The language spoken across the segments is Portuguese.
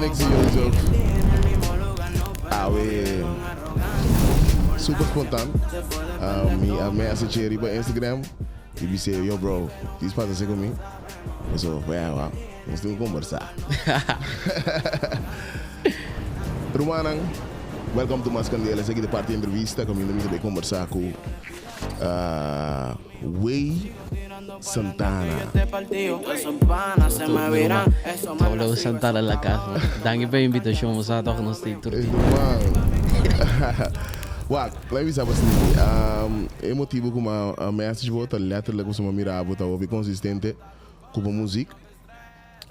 de niks in Jozef. We super spontaan. Me associëren bij Instagram. Die zeggen, yo bro, die passa assim comigo. Eu sou, wow, nós temos que conversar. Romanang, welcome to Mascandela. Essa aqui de parte entrevista, comigo também conversar com Way Santana. Pablo Santana la casa. Dank je voor je invitatie. We zaten toch nog steeds terug. Wak, laat me saber assim. É motivo que a mensagem volta letterlijk como mirar volta ouvir consistente com a música.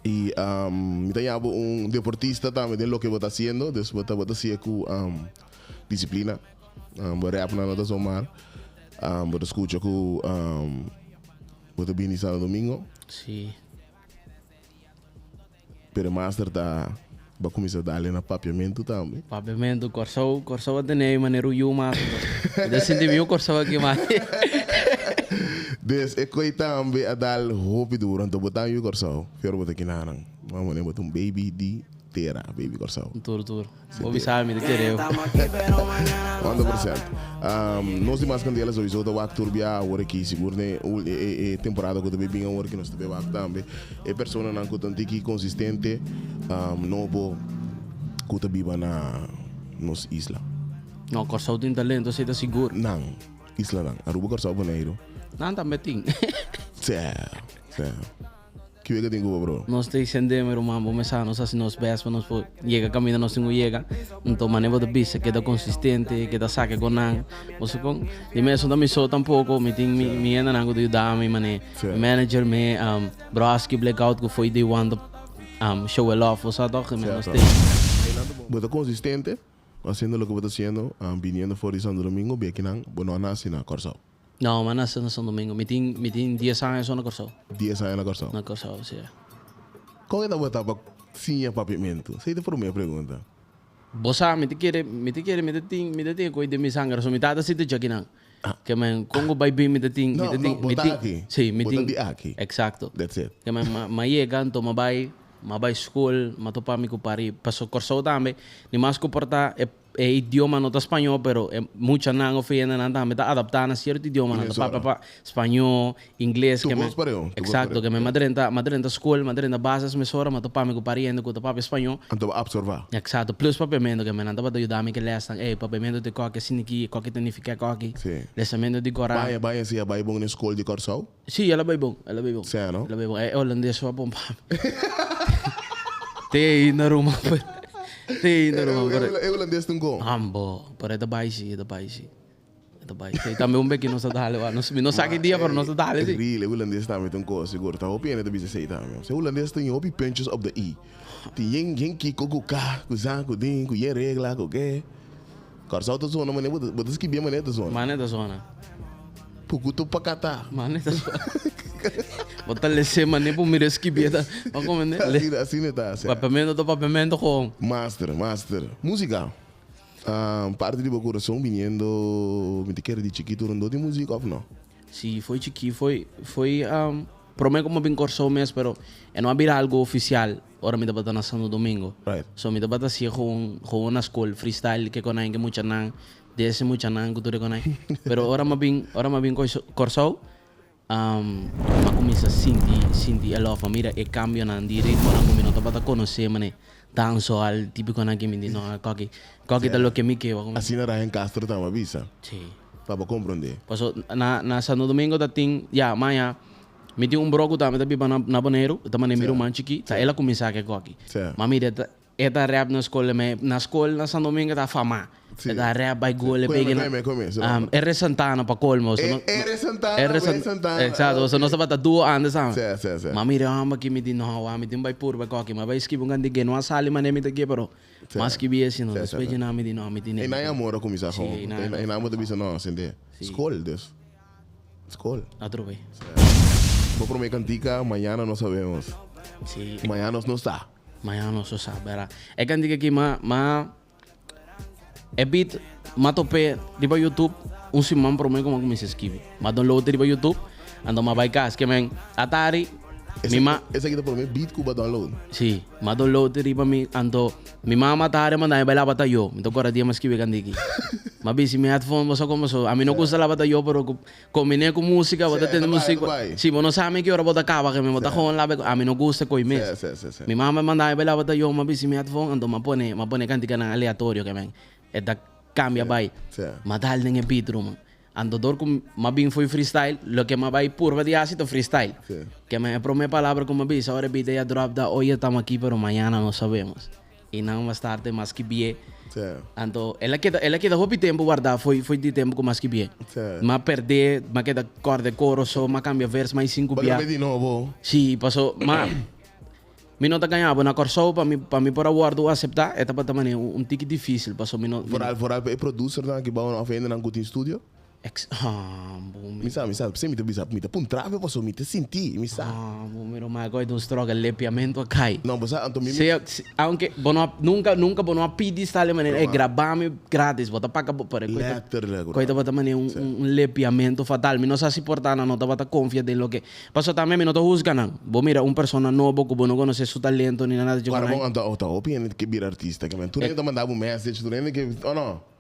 E me tenho deportista também de lo que vota haciendo, después vota haciendo com disciplina. Vou rap na nota somar. Vou escutar com vota bem no sábado domingo. Sim. Pero master tá vai começar a dar na papiamento também. Papiamento, corso até nem maneiro yuma. Eu senti meu corso aqui mais. Des ik weet também a dar hoop durante o botar o corso. Fior botar aqui na arang. Vamos nem botar baby di tera baby corso. Tur. Ouvi sabe me querer. 100%. Nós demais candelas sowieso da wak turbia agora aqui seguro né temporada que também bem agora que nós também wak também. É pessoa não que tanto que consistente novo que também vai na nos isla. Não, corso tem talento, você tá seguro? Não, isla não. Aruba corso boneiro. Não, também tem. Certo. Que que tenho bro? Nós te sendemos irmão, vamos a nós assim nos best, nós chega caminho nós não chega, então maneiro de bisa queda consistente, queda saque com nan, você com, de mesmo também sou tampouco, me tem me ainda não do dar me mané, manager me broski blackout que foi day one show it off, você toca me nós tem. Bota consistente, haciendo lo que bota haciendo, viniendo fuera de Santo Domingo, bien que nan, bueno nace na Corso. Não, mas nasce no São Domingo. Me tem 10 anos só na Corso. 10 anos na Corso? Na Corso, sim. Qual é a botar para sim papiamento? Sei te por minha pergunta. Bossa, me tem coisa de minha sangue. So me tá assim de aqui não. Que man, Congo vai bem me tem. Não, botar aqui. Sim, me tem. Botar aqui. Exacto. That's it. Que man, chega, então vai school, topa mi kupari. Paso Corso também. Ni mais comportar é idioma não tá espanhol, pero é muita não oferenda não tá, me tá adaptando a certo idioma não tá, espanhol, inglês que me, exacto, que me madrenta school, madrenta bases me sora, mas topa me kupariendo com topa espanhol. Então absorver. Exacto, plus papiamento que me não tá para ajudar me que lesson, papiamento de qualquer siniki, qualquer tanifica qualquer. Lessamento de cora. Vai assim, vai bom na escola de Corso? Sim, ela vai bom. Sim, não? Ela vai bom. É holandês só bom. Tem na Roma. Eu holandês não go. Ambo, para da baixi. Também bequinho não se dá ali, não sabe dia para não se dá ali. Really, eu holandês também tem coisa seguro. Tá opinião de bicho sei também. Se holandês tem opi pinches of the e. Tem que coca, coisa, com regra, com que. Corso tá zona, mas botas que bem mané da zona. Mané da zona. Pucuto pacata. Mané da zona. Botar lese mané por me resquibir tá. Como né? Assim não tá. Papiamento com. Master. Música. Parte de meu coração viniendo, me te quero de chiquito, não de música ou não? Sim, foi chiqui, foi para mim como bem Corso mesmo, pero não havia algo oficial. Ora me dá para nascer no domingo. Right. So me dá para ser com uma escola freestyle que conai que muita não, desse muita não que tu conai. Pero ora me bem Corso. Ma comincia a senti a love, mira e cambio na dire ora come non tapata conoscere mane danzo al tipico na che mi di no cocky da lo che mi che assim era em Castro tá uma visa. Sì. Para compreender. Passo na Santo Domingo da ting ya maya mi di un broco da me da biba na Bonaire da mane miro manchiki tá ela comincia a que cocky. Ma mira eta rap na escola na Santo Domingo da fama. Da rap by gole pegando. R Santana para colmo. R Santana. Exato, so não se bata 2 anos sabe. Sim. Mas mira, que me diz não, me tem vai por vai coque, mas vai esquivar um grande que não sale, mas nem me tem pero. Mas que bia assim, não, depois de não me diz não, me tem. E não é amor a começar com. E não amor de bisa não, acender. Escola Deus. Escola. Atrovei. Vou para uma cantica, amanhã não sabemos. Sim. Amanhã não está. Amanhã não se sabe, era. É cantica aqui, mas é beat, matope, di ba YouTube, simão para mim como comecei a esquivar. Mas download di ba YouTube, ando ma vai cas, que men Atari Esse aqui tá por mim, beat Cuba download. Sí, mas download riba mi ando mi mama tare mandai bela bata yo. Então agora dia mas que vegan daqui. Mas bisi mi headphone você como so. A mim não custa la bata yo, pero combinei com música, bota tendo música. Sim, mas não sabe que hora bota cava que me bota com lá, a mim não gusta coi mes. Mi mama mandai bela bata yo, mas bisi mi headphone ando ma pone cantica na aleatório que men. É da cambia vai. Mas dal nem epitro man. Ando dor com mais bem foi freestyle, lo que mais vai purva de ácido freestyle. Sí. Que me promete palavra como dice, ahora vi ya drop da hoy estamos aquí pero mañana no sabemos. E não mais tarde mais que bien. Sí. Ando ela queda hopi tempo guardar foi de tempo com mais que bien. Sí. Mas perder, mas queda corda coro só, mas cambia verso mais 5 pia. De novo. Sim, passou, mas mi nota ganhava na corso para mim por aguardo aceitar, é também tique difícil, passou mi nota. Vooral é producer dan que bouwen of in een goed studio. Misa, você me te pun trave, posso me te sentir, misa. Pero mais coisa um stroga lepiamento cai. Não, você Antonio. Aunque nunca bono pedi stale maneira é gravar-me grátis, bota paga para coisa bota maneira lepiamento fatal. Me não se suportar não bota confia de lo que. Passo também me não tô juzgando. Bo mira persona novo que não conhece seu talento nem nada de agora bom ando opinião que vir artista que tu nem mandava message, tu nem que não.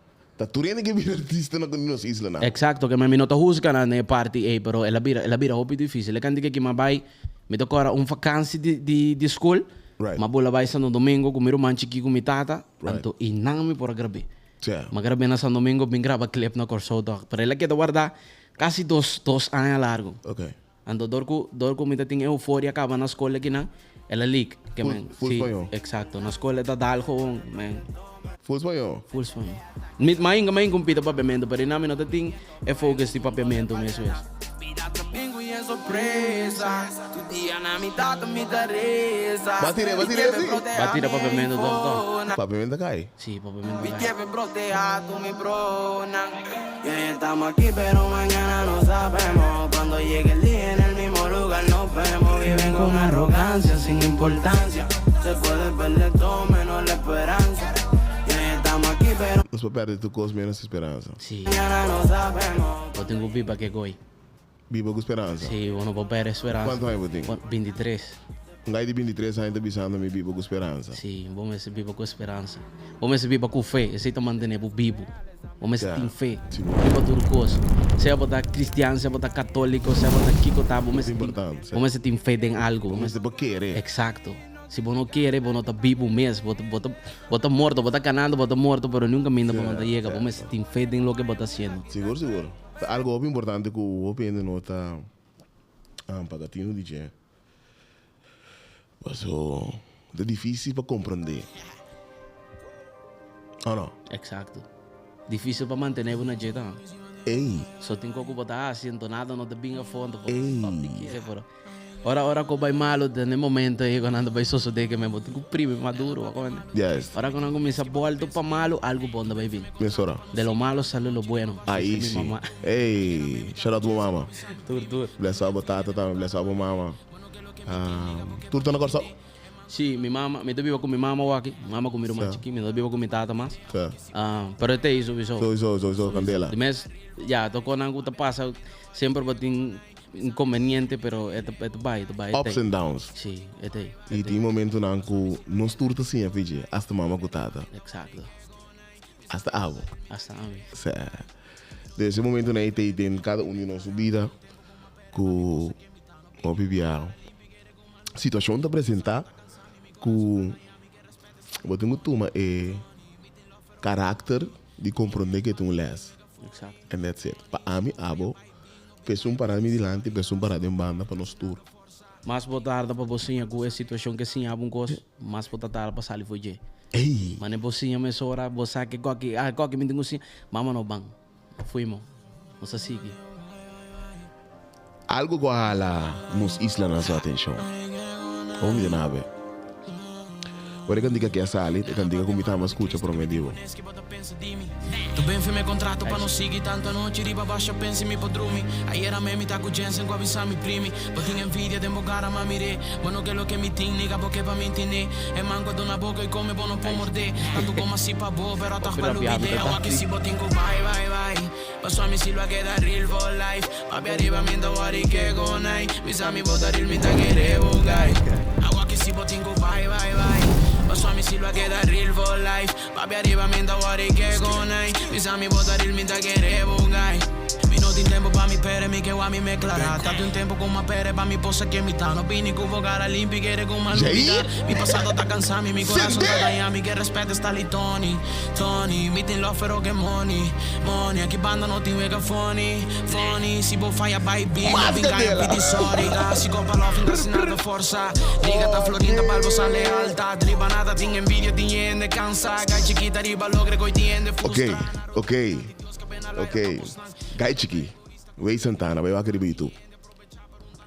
Tu nem que vir artista na nos isla não. Exacto, que me não tô juzgando na parte pero ela vira hobby difícil. Ele canta que me vai me toca agora vacância de school. Right. Mas bola vai no domingo com meu irmão chiqui com minha tata, então e não me por gravar. Mas gravei na São Domingo, bem grava clip na Corso, para ele que guarda quase 2 anos largo. Okay. Então dorco me tem euforia acaba na escola aqui não. Ela leak, que men. Full exacto, na escola da dalco, men. Full espanhol. Main compita papiamento, pero não não tem focus de papiamento mesmo. Batira papiamento doctor. Papiamento cai. Sí, papiamento cai. Estamos aquí pero mañana no sabemos. Cuando llegue el día en el mismo lugar nos vemos. Viven con arrogancia, sin importancia. Se puede perder todo menos la esperanza. Nos para perder tu coisa menos esperança. Sim. Eu tenho pipa que goi. Viva com esperança? Sim, eu não vou perder esperança. Quanto tempo tem? 23. Um gajo de 23 ainda bisando me vivo com esperança. Sim, vamos ser vivo com esperança. Vamos ser vivo com fé. Esse é manter vivo. Vamos ser tem fé. Viva tudo coisa. Se eu botar cristiano, se eu botar católico, se eu botar kiko tá, vamos ser tem fé em algo. Vamos ser querer. Exacto. Se você não quer, você não está vivo mesmo. Você morto, você canando, você morto, mas nunca ainda você chega. Você tem fé em lo que você está fazendo. Seguro. Algo importante que o opinião não está pagatino DJ. Mas é difícil para compreender. Ou não? Exacto. Difícil para manter uma dieta. Ei. Só tem que botar assim, nada não está bem a fundo. Ora que vai malo no momento aí quando ando vai só de que me boto com primo maduro, yes. Ora quando começa volto para malo, algo bom vai vir. Mesora. De lo malo sale lo bueno. Aí sim. Ei, shout out to mama. Tur. Bless up batata também, bless up mama. Tu tá na corso? Sim, minha mama, me vivo com minha mama aqui, mama com meu irmão aqui, me vivo com minha tata mais. Pero até isso. So, candela. Mas já, tô com algo que passa, sempre botin inconveniente, pero esto vai. Ups and downs. Sim, é. E tem momento não que não turta assim a fiji, hasta mama com tata. Exacto. Hasta abo. Sim. Desse momento não tem cada um de nossa vida que o vivia situação de apresentar que eu tenho turma é caráter de compreender que tu lês. Exacto. And that's it. Para mim, abo pessoa para mim dilante, pessoa para de banda para nós tour. Mas botar para você com a situação que sim algum coisa, mas botar para sair foi je. Ei. Mas você me sora, você que qualquer me tem assim, mama no bang. Fuimos. Nossa sigue. Algo que nos isla na sua atenção. Vamos de nave. Ora kan diga que sali, kan diga como tá mais escuta promedio. Tu ben firme contratto pa non sighi tanto non ci riba bascia pensi mi podrumi. Ayer a me mi ta cugenza in qua mi primi. Botin invidia tempo gara ma mire. Bueno che lo che mi tinni capo che pa mi tinni. E manco ad una boca e come buono può morde. Tanto come si pa bo però ta pa l'uvide. O che si botin con vai. Passo a mi silva che da real for life. Papi arriva mi da wari che con ai. Mi sa mi vota real mi ta che revo guy. Agua che si botin con vai. Passo a mi silva che da real for life. Papi arriva mi da wari che con ai. Mi sa mi vota real mi ta che revo guy. Minuti in tempo pa mi pere mi che wa mi me clara. Tanto in tempo con ma pere pa mi possa che mi tano. Pini cubo gara olimpiche re con malvida. Mi passato da cansami mi corazon da Miami che rispetto sta lì Tony. Mi tin l'offero che money. A chi banda non ti wega funny. Si può fare a baby. Ma vinca e piti sorica. Si copa l'off incasinata forza. Liga ta florinda balbo sale alta. Tribanata ting invidia ti niente cansa. Gai chiquita riba logre coi tiende fusta. Ok. Gai chiqui. Wey Santana, vai wakari bitu.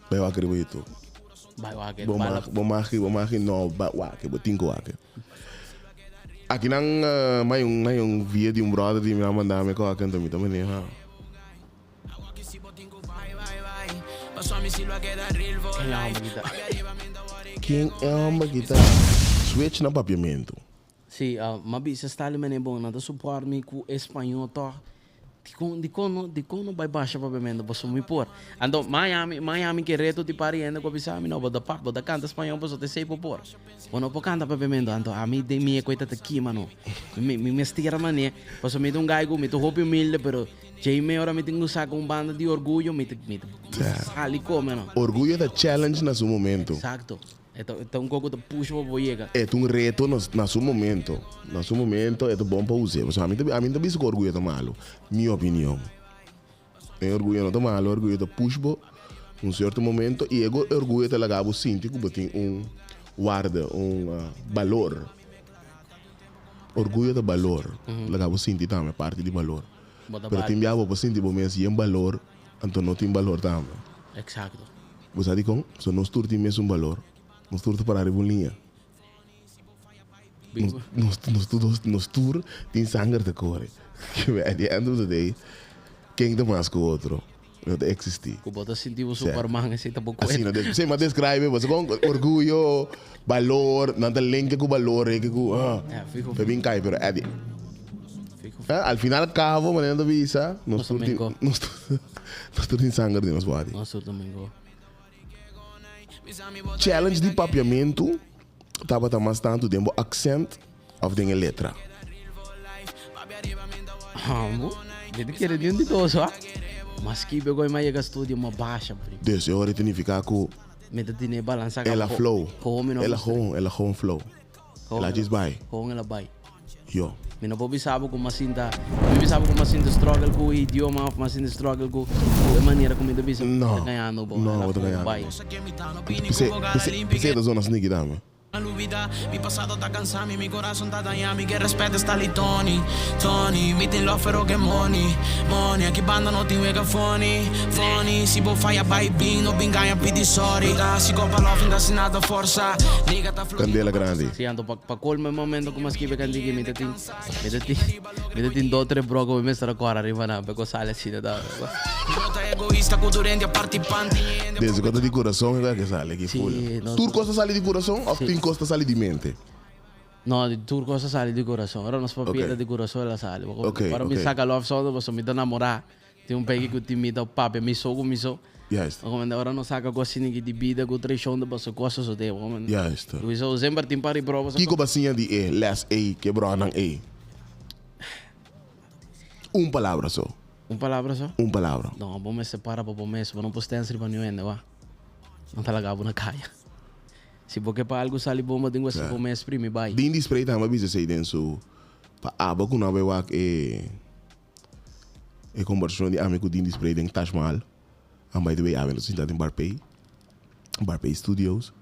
Vai wake. Bomaki no ba wake, botinko wake. Aqui nang may yung via de brother di minha mandar me com a canta mi também ha. Quem ama guitarra? Switch na papiamento. Sim, mas se está ali é bom, nada suportar me com espanhol to. De como vai baixar papiamento, posso me pôr. Ando Miami que reto te pariendo com bisa, não vou da canta espanhol, posso te sei pôr. Quando eu canta papiamento, ando a mim de minha coisa aqui, mano. Me estira mané, posso me dar gaigo, me tô roupa humilde, pero já me hora me tenho saco banda de orgulho, me ali como, mano. Orgulho da challenge na seu momento. Exato. Então pouco de push para boiega. É um reto na seu momento. Na seu momento é bom para usar. Mas a mim também se orgulho é malo. Minha opinião. É orgulho não é malo, orgulho é push para certo momento e orgulho é legal sentir que tem guarda, valor. Orgulho é valor. Legal sentir também parte de valor. Pero tem diabo para sentir bom mesmo e valor, então não tem valor também. Exato. Você diz como? Se nós turti mesmo valor. Nós tour para a linha. Nós tour tem sangue de cor. Que at the end of the day, quem tem mais que o outro? Não existe. Que bota sentir o Superman assim tá pouco. Assim, você me descreve, você com orgulho, valor, não tem link com valor, que com é bem cai, pero at the al final cabo, manendo visa, nós tour tem sangue de nós body. Nós também go. Challenge de papiamento estava mais tanto tempo accent of de letra. Deve querer de onde dois, ó. Mas que pegou mais chega estúdio uma baixa, primo. Desse hora tem que ficar com me dá tinha balançar ela flow. Ela flow. Ela diz vai. Ela vai. Yo. Me não pode saber como assim tá. Me sabe como assim struggle com o idioma, como assim struggle com a maneira como ele bisa ganhando bom. Não, vou ganhar. Pensei da zona sneaky dama. Mi passato da cansarmi, mi corazon da Miami che rispetto sta lì Tony, mi tin l'offero che money, a chi banda non ti wega funny, si può fare a baby, non bingaia pidi sorry, si copa l'off incasinata forza, liga ta Candela grande. Sì, ando pa colme momento come scrive candigi, mi tin do tre bro come me sarà ancora arrivano per cosale assim da. Egoísta, culturante, a parte panti. Desde quando de coração é que sale aqui full. Tu costa sale de coração ou tem costa sale de mente? No, di tour cosa sale di corazón. Ora non spapieta di corazón la sale. Para mi saca love song, posso mi namorar. Tem um pegue que te imita o papi, mi so. Yes. Ora non saca coisa assim de vida, com trechão de você coisa só tem. Yes. Isso sempre tem para prova. Kiko basinha de E, last A, quebrou nang A. Palavra só. Palavra só? Palavra. Não, vamos separar para o mês, não posso ter answer nenhum, vá. Não tá legal na caia. Se porque para algo sale bom, tenho assim como exprime vai. Din display tá, mas você tem so para aba com não vai é conversão de amigo din display tem Taj Mahal. And by the way, ave no sinta em Barpay Studios.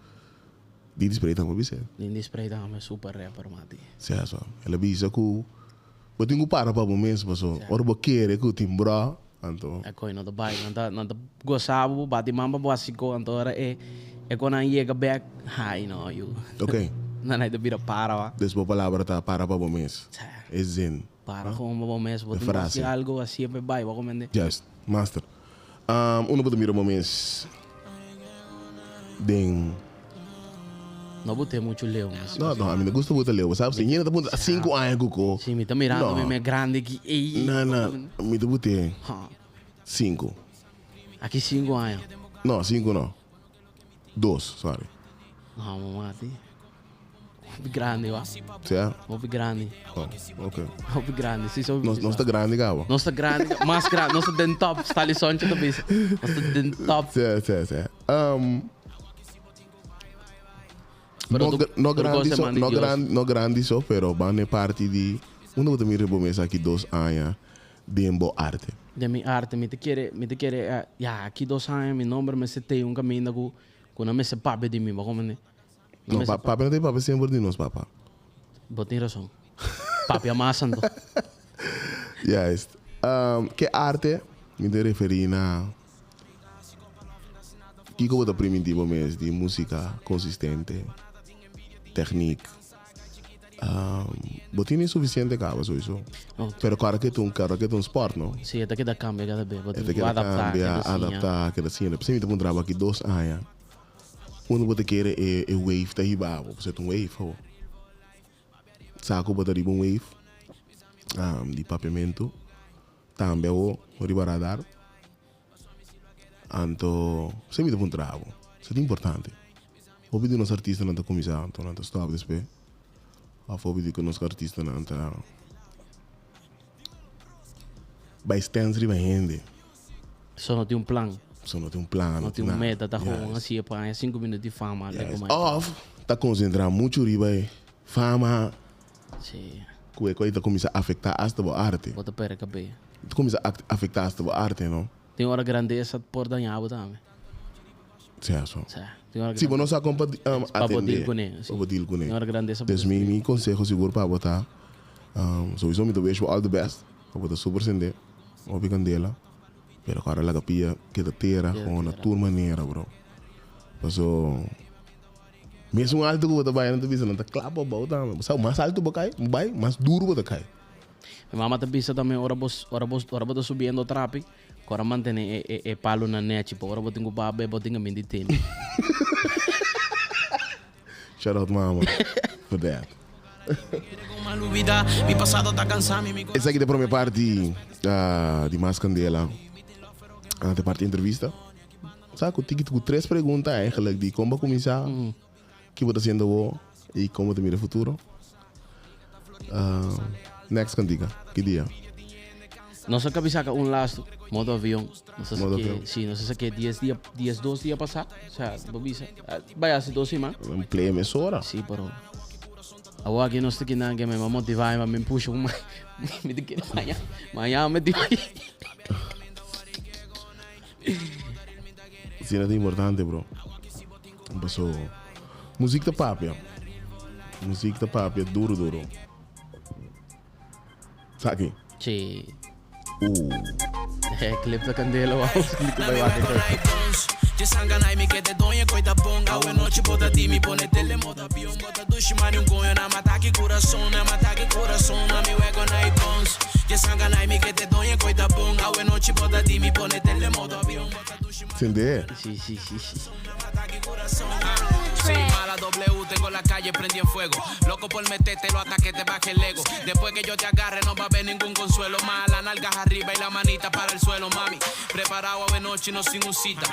Din display tá, mas você. Din display tá, mas super rare para mati. Certo. Ela bisa ku eu tenho para o mês, mas ora boqueira que timbra, então. É coi não tá bem, não tá gostava, bate mamba básico, então ora é quando chega back high no you. Okay. Nanay de bira para va. Después palavra tá para o mês. É zen. Para como vamos mesmo. Vou frase. fazer algo assim, vai, vou comer. Juist, master. Uno pode mirar o mês. Den. Não botei muito leão. Mas... Não, a mim não gosta muito de ler, sabe? Se ninguém tá pondo 5 anos com. Sim, me tá mirando, me é grande aqui. Ei, Não, me botei 5. Aqui 5 anos. Não, 5 não. 2, sorry. Não, mamãe. Grande, ó. Certo? Vou grande. Oh, ok. Vou grande. Se sou Nós está grande, Gabo. Nós tá grande, mais grande. Nós tá dentro top. Está ali só onde tu vês. Nós tá dentro top. Certo. Não grande só, pero van parte de uno que me rebomesa aqui 2 anos de boa arte. De minha arte, me te quer, já, aqui 2 anos, meu nome me setei caminho com não me se pape de mim, vou comer. Não, papi não tem papi sempre de nós, papá. Tem razão. Papi amassando. Yes. Que arte me te referi na que como da primitivo mesmo de música consistente, técnica. Botin é suficiente cabo isso. Pero claro que é um sport, não? Sim, até que dá cambio cada vez. Até que adaptar, que assim, depois me um trabalho aqui 2 anos. Uno pode querer é wave tá riba, você tem wave, ho. Saco pode riba wave. De papiamento. Também o riba radar. Anto, você me dá um trabalho. Isso é importante. O vídeo nos artistas não tá começando, não tá stop depois. A fobi de que nos artistas não tá. Vai stands riba rende. Só não tem um plano. Só não tem plano. Não tem meta, tá com assim, para 5 minutos de fama. Off, tá concentrado muito riba fama. Sim. Que coisa começa a afetar a tua arte. Bota pera cabeça. Começa a afetar a tua arte, não? Tem hora grandeza por danhar também. Certo. Tem hora grandeza. Sim, mas não só para poder com ele. Para poder com ele. Tem hora grandeza. Então, meu conselho seguro para botar. Sowieso me desejo all the best. Para botar super sende. Obi candela. Pero agora la capilla que te tera com uma turma maneira, bro. Paso mesmo alto que você vai não te visa não tá clapa bom também. Sabe mais alto vai mais duro você cai. Minha mamãe te visa também ora vos subindo trapi. Agora mantém é palo na net, tipo, agora vou ter que baber, vou ter que me deter. Shout out mama for that. Essa aqui é a primeira parte de Mais Candela. A parte entrevista. Sabe, eu tenho 3 perguntas eigenlijk de como começar, o que você está fazendo e como te mira o futuro. Next candiga, que dia? Não sei que saca last modo avião. Não sei que, sim, não sei que 2 dias passar. O sea, vai a ser 2 semanas. Um play emissora. Sim, pero agora aqui não sei que nada que me motivar, me puxa uma, me diz que amanhã me diz. Sim, é importante, bro. Passou. Música da papia. Música da papia, duro. Sabe? Sim. Clip da Candela, wow. Clip vai lá Jesangana mi que te doy coita ponga a noite bota ti mi pone tele moda avião bota dushi mani coño na mata que coração na mi hueco na ipons Jesangana mi que te doy coita ponga a noite bota ti mi pone tele moda avião bota dushi entender? Sí. Sí, mala W, tengo la calle prendí en fuego. Loco por metértelo hasta que te baje el ego. Después que yo te agarre no va a haber ningún consuelo. Más las nalgas arriba y la manita para el suelo, mami. Preparado a ver noche no sin un cita.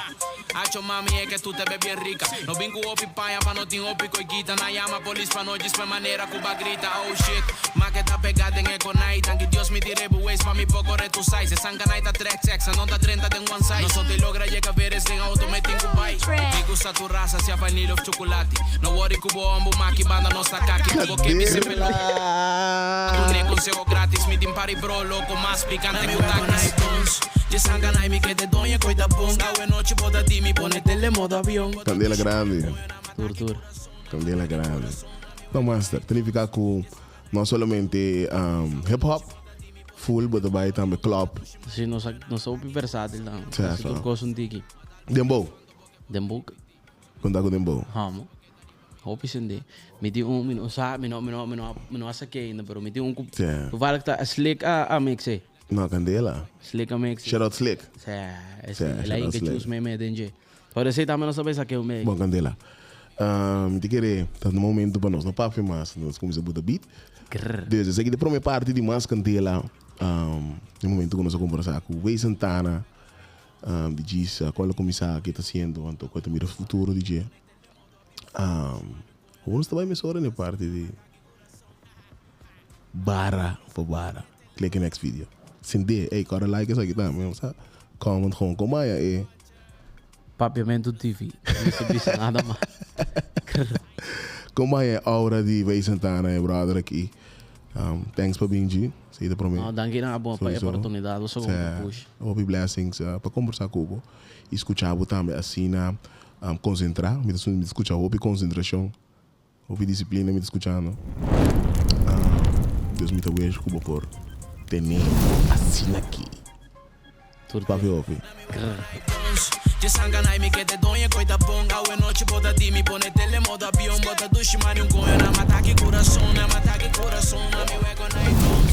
Hacho mami es que tú te ves bien rica. No vinco opi paya pa no tin opi coiquita. Na llama polis pa no jis manera cuba grita. Oh shit, más que está pegada en eco night. Aunque Dios me tire buways pa mi poco re tu size. Se sanga night a 3X, no está 30 en one size. No so te logra llega a ver es en auto me tengo bike. Me gusta tu raza, sea vanilla of chocolate. No worry kubo ombu maki banda no sakaki. Kubo que me se pelo. Tu consejo gratis, mi team party bro, loco más picante que taquis. Jesangana mi que te doy coita ponga a noche bota ti mi pone tele modo avião. Candela grande. Tour. Candela grande. Então, master, tem que ficar com não somente hip-hop, full, mas também club. Sim, não sou versátil, não. Certo. Eu gosto de aqui. Dembow. Dembow. Contar com Dembow. Ramo. Hoop is hindi. Miti mino sa mino asa kay na pero miti Yeah. toevallig ta slick mixe. No, Candela. Slick mixe. Shout out Slick. Sa Yeah, ela shout out que Slick. choose me denje. Pode ser também não sabe essa que eu me. Bom, Candela. Te querer, tá no momento para nós, não papo mais, nós começamos a botar beat. Desde essa aqui, de primeira parte de mais Candela, no momento que nós vamos conversar com o Way Santana, de diz qual é o comissário que está sendo, então qual é o meu futuro, DJ. Vamos também me na parte de Bara for Bara. Click next video. Sinde, hey, cara like essa aqui também, sabe? Comment gewoon, kom maar ja, Papiamento TV. Não se diz nada mais. Kom maar ja, aura die Way Santana, brother aqui. Thanks for being G. Sei da promessa. Não, danke na boa para a Sowieso. oportunidade. Eu sou um push. Hope blessings para conversar com o e escutar também assim na concentrar, me escutar hope concentração, hope disciplina me escutando. Deus me dá beijo como por ter assim aqui. Tudo Para ver hope. Ci sanganai mi che te donye coi da bonga we noche bota di mi pone tele moda avion bota dushi mani un coglione mataki corazon mi wego nai